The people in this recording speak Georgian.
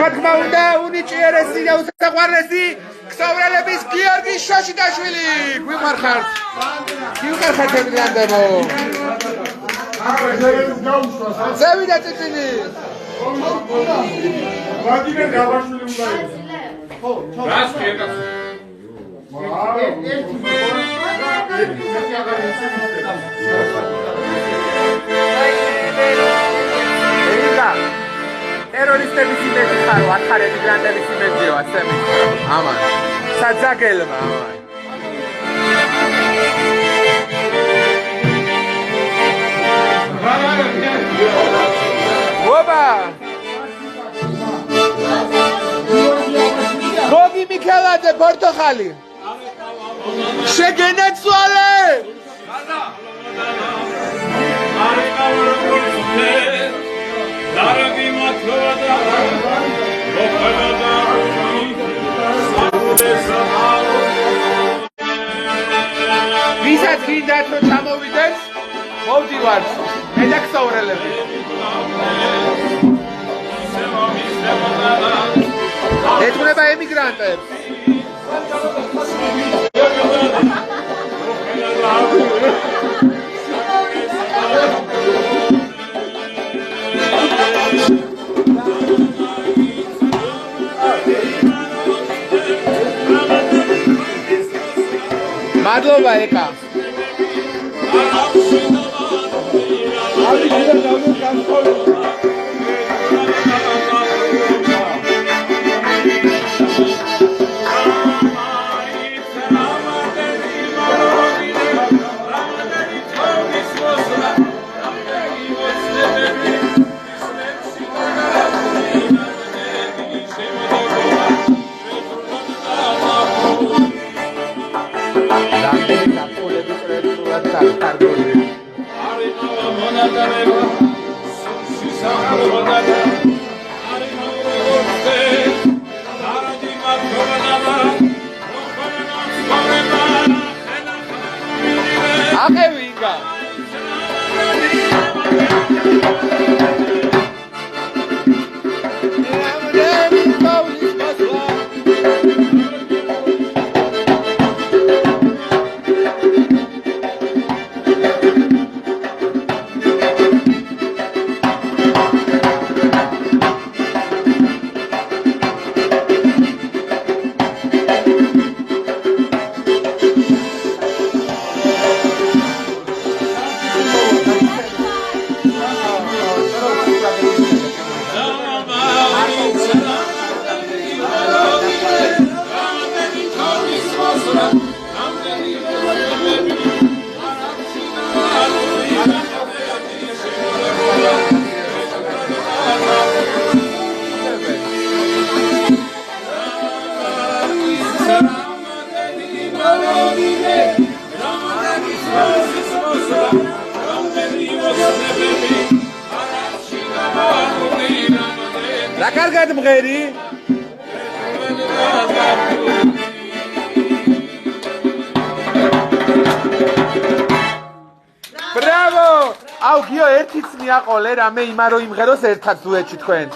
რა თქმა უნდა, უნიჭიერესი და უსაყვარლესი ქსოვრელების გიორგი შოშიდაშვილი. გვიმარხართ. გიუყარხართ ემიგრანტებო. ზევიდა წიწილი. ვადიმე გაბაშვილი უნდა იყოს. ხო, რას ხიეკა? ტერორისტების იმედი ხარო, ახალ ემიგრანტების იმედიო, ასე მითხრა. ამან. საძაგელმა ამან. ოპა! გოგი მიქელაძე პორტოხალი. შეგენაცვალე! ვისაც გინდათ რომ ჩამოვიდეს, მოვდივართ, მე და ქსოვრელები. ეთმობა ემიგრანტებს. მადლობა ეკა. აყევინგა რა კარგად მღერი? ბრავო! აუ გიო ერთიც მიაყოლე რამე იმა რომ იმღეროს ერთად დუეტში თქვენ.